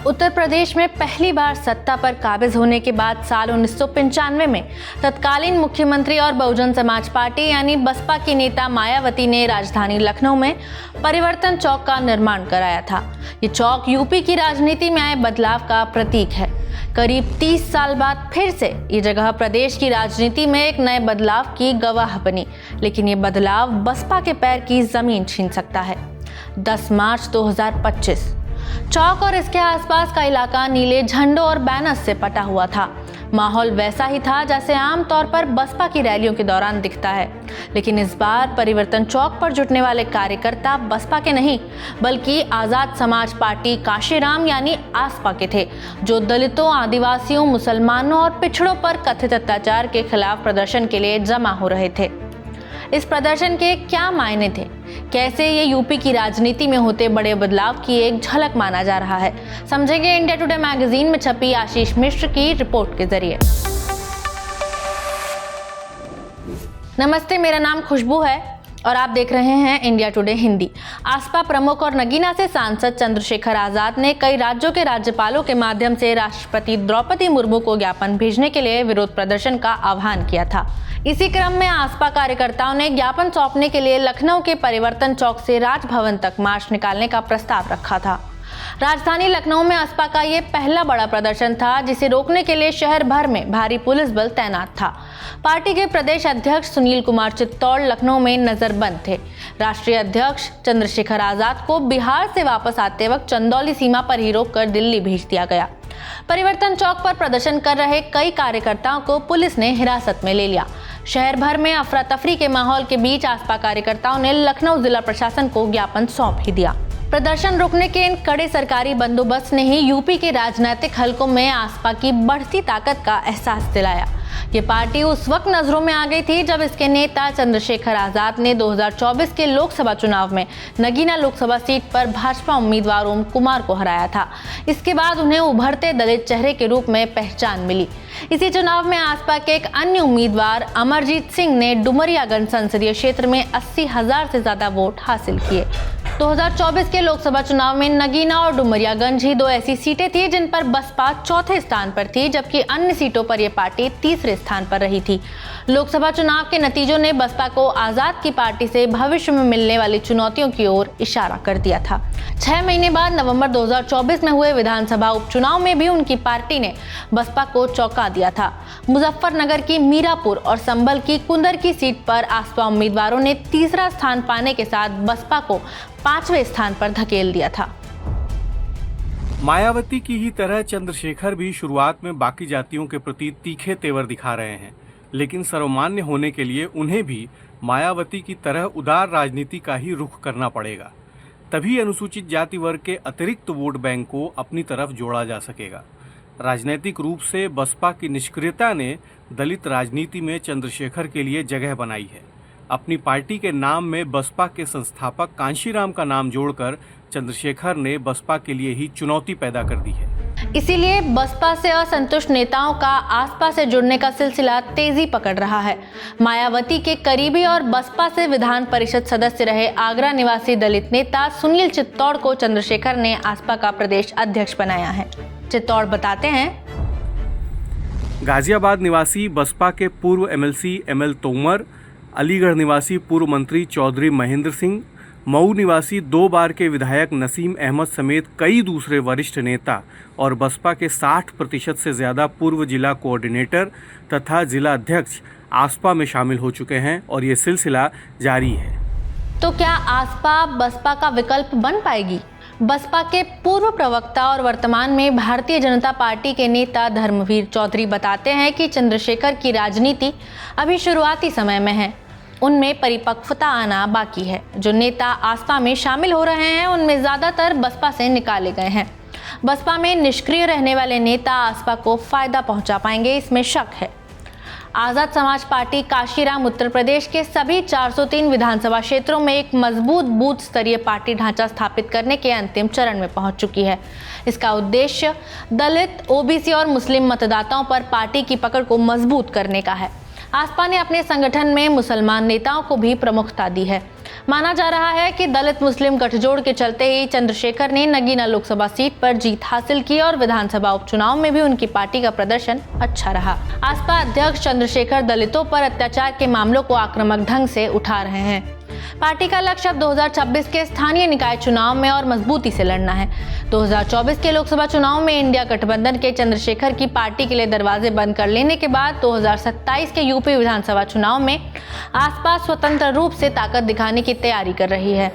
उत्तर प्रदेश में पहली बार सत्ता पर काबिज होने के बाद साल 1995 में तत्कालीन मुख्यमंत्री और बहुजन समाज पार्टी यानी बसपा की नेता मायावती ने राजधानी लखनऊ में परिवर्तन चौक का निर्माण कराया था। ये चौक यूपी की राजनीति में आए बदलाव का प्रतीक है। करीब 30 साल बाद फिर से ये जगह प्रदेश की राजनीति में एक नए बदलाव की गवाह बनी, लेकिन ये बदलाव बसपा के पैर की जमीन छीन सकता है। 10 मार्च 2025 चौक और इसके आसपास का इलाका नीले झंडों और बैनर्स से पटा हुआ था। माहौल वैसा ही था जैसे आमतौर पर बसपा की रैलियों के दौरान दिखता है, लेकिन इस बार परिवर्तन चौक पर जुटने वाले कार्यकर्ता बसपा के नहीं बल्कि आजाद समाज पार्टी काशीराम यानी आसपा के थे, जो दलितों, आदिवासियों, मुसलमानों और पिछड़ों पर कथित अत्याचार के खिलाफ प्रदर्शन के लिए जमा हो रहे थे। इस प्रदर्शन के क्या मायने थे, कैसे ये यूपी की राजनीति में होते बड़े बदलाव की एक झलक माना जा रहा है, समझेंगे इंडिया टुडे मैगजीन में छपी आशीष मिश्र की रिपोर्ट के जरिए। नमस्ते, मेरा नाम खुशबू है और आप देख रहे हैं इंडिया टुडे हिंदी। आसपा प्रमुख और नगीना से सांसद चंद्रशेखर आजाद ने कई राज्यों के राज्यपालों के माध्यम से राष्ट्रपति द्रौपदी मुर्मू को ज्ञापन भेजने के लिए विरोध प्रदर्शन का आह्वान किया था। इसी क्रम में आसपा कार्यकर्ताओं ने ज्ञापन सौंपने के लिए लखनऊ के परिवर्तन चौक से राजभवन तक मार्च निकालने का प्रस्ताव रखा था। राजधानी लखनऊ में आसपा का ये पहला बड़ा प्रदर्शन था, जिसे रोकने के लिए शहर भर में भारी पुलिस बल तैनात था। पार्टी के प्रदेश अध्यक्ष सुनील कुमार चित्तौड़ लखनऊ में नजरबंद थे। राष्ट्रीय अध्यक्ष चंद्रशेखर आजाद को बिहार से वापस आते वक्त चंदौली सीमा पर ही रोककर दिल्ली भेज दिया गया। परिवर्तन चौक पर प्रदर्शन कर रहे कई कार्यकर्ताओं को पुलिस ने हिरासत में ले लिया। शहर भर में अफरा तफरी के माहौल के बीच आसपा कार्यकर्ताओं ने लखनऊ जिला प्रशासन को ज्ञापन सौंप ही दिया। प्रदर्शन रोकने के इन कड़े सरकारी बंदोबस्त ने ही यूपी के राजनीतिक हलकों में आसपा की बढ़ती ताकत का एहसास दिलाया। ये पार्टी उस वक्त नजरों में आ गई थी जब इसके नेता चंद्रशेखर आजाद ने 2024 के लोकसभा चुनाव में नगीना लोकसभा सीट पर भाजपा उम्मीदवार ओम कुमार को हराया था। इसके बाद उन्हें उभरते दलित चेहरे के रूप में पहचान मिली। इसी चुनाव में आसपा के एक अन्य उम्मीदवार अमरजीत सिंह ने डुमरियागंज संसदीय क्षेत्र में 80,000 से ज्यादा वोट हासिल किए। 2024 के लोकसभा चुनाव में नगीना और डुमरियागंज ही दो ऐसी सीटें थी जिन पर बसपा चौथे स्थान पर थी, जबकि अन्य सीटों पर यह पार्टी तीसरे स्थान पर रही थी। लोकसभा चुनाव के नतीजों ने बसपा को आजाद की पार्टी से भविष्य में मिलने वाली चुनौतियों की ओर इशारा कर दिया था। 6 महीने बाद नवंबर 2024 में हुए विधानसभा उपचुनाव में भी उनकी पार्टी ने बसपा को चौंका दिया था। मुजफ्फरनगर की मीरापुर और संभल की कुंदर की सीट पर आसपा उम्मीदवारों ने तीसरा स्थान पाने के साथ बसपा को 5वें स्थान पर धकेल दिया था। मायावती की ही तरह चंद्रशेखर भी शुरुआत में बाकी जातियों के प्रति तीखे तेवर दिखा रहे हैं, लेकिन सर्वमान्य होने के लिए उन्हें भी मायावती की तरह उदार राजनीति का ही रुख करना पड़ेगा। तभी अनुसूचित जाति वर्ग के अतिरिक्त वोट बैंक को अपनी तरफ जोड़ा जा सकेगा। राजनीतिक रूप से बसपा की निष्क्रियता ने दलित राजनीति में चंद्रशेखर के लिए जगह बनाई है। अपनी पार्टी के नाम में बसपा के संस्थापक कांशीराम का नाम जोड़कर चंद्रशेखर ने बसपा के लिए ही चुनौती पैदा कर दी है। इसीलिए बसपा से असंतुष्ट नेताओं का आसपा से जुड़ने का सिलसिला तेजी पकड़ रहा है। मायावती के करीबी और बसपा से विधान परिषद सदस्य रहे आगरा निवासी दलित नेता सुनील चित्तौड़ को चंद्रशेखर ने आसपा का प्रदेश अध्यक्ष बनाया है। चित्तौड़ बताते हैं, गाजियाबाद निवासी बसपा के पूर्व एमएलसी एमएल तोमर, अलीगढ़ निवासी पूर्व मंत्री चौधरी महेंद्र सिंह, मऊ निवासी 2 बार के विधायक नसीम अहमद समेत कई दूसरे वरिष्ठ नेता और बसपा के 60% से ज़्यादा पूर्व जिला कोऑर्डिनेटर तथा जिला अध्यक्ष आसपा में शामिल हो चुके हैं और ये सिलसिला जारी है। तो क्या आसपा बसपा का विकल्प बन पाएगी? बसपा के पूर्व प्रवक्ता और वर्तमान में भारतीय जनता पार्टी के नेता धर्मवीर चौधरी बताते हैं कि चंद्रशेखर की राजनीति अभी शुरुआती समय में है। उनमें परिपक्वता आना बाकी है। जो नेता आसपा में शामिल हो रहे हैं उनमें ज़्यादातर बसपा से निकाले गए हैं। बसपा में निष्क्रिय रहने वाले नेता आसपा को फायदा पहुंचा पाएंगे, इसमें शक है। आजाद समाज पार्टी काशीराम उत्तर प्रदेश के सभी 403 विधानसभा क्षेत्रों में एक मजबूत बूथ स्तरीय पार्टी ढांचा स्थापित करने के अंतिम चरण में पहुंच चुकी है। इसका उद्देश्य दलित, ओबीसी और मुस्लिम मतदाताओं पर पार्टी की पकड़ को मजबूत करने का है। आसपा ने अपने संगठन में मुसलमान नेताओं को भी प्रमुखता दी है। माना जा रहा है कि दलित मुस्लिम गठजोड़ के चलते ही चंद्रशेखर ने नगीना लोकसभा सीट पर जीत हासिल की और विधानसभा उपचुनाव में भी उनकी पार्टी का प्रदर्शन अच्छा रहा। आसपा अध्यक्ष चंद्रशेखर दलितों पर अत्याचार के मामलों को आक्रामक ढंग से उठा रहे हैं। पार्टी का लक्ष्य अब 2026 के स्थानीय निकाय चुनाव में और मजबूती से लड़ना है। 2024 के लोकसभा चुनाव में इंडिया गठबंधन के चंद्रशेखर की पार्टी के लिए दरवाजे बंद कर लेने के बाद 2027 के यूपी विधानसभा चुनाव में आसपा स्वतंत्र रूप से ताकत दिखाने की तैयारी कर रही है।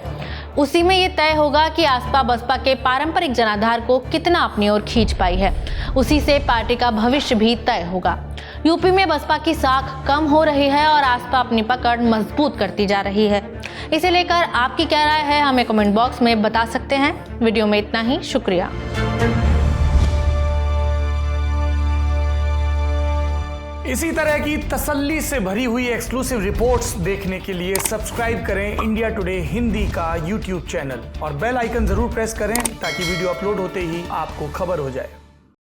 उसी में ये तय होगा कि आसपा बसपा के पारंपरिक जनाधार को कितना अपनी ओर खींच पाई है। उसी से पार्टी का भविष्य भी तय होगा। यूपी में बसपा की साख कम हो रही है और आसपा अपनी पकड़ मजबूत करती जा रही है। इसे लेकर आपकी क्या राय है, हमें कमेंट बॉक्स में बता सकते हैं। वीडियो में इतना ही, शुक्रिया। इसी तरह की तसल्ली से भरी हुई एक्सक्लूसिव रिपोर्ट्स देखने के लिए सब्सक्राइब करें इंडिया टुडे हिंदी का यूट्यूब चैनल और बेल आइकन जरूर प्रेस करें ताकि वीडियो अपलोड होते ही आपको खबर हो जाए।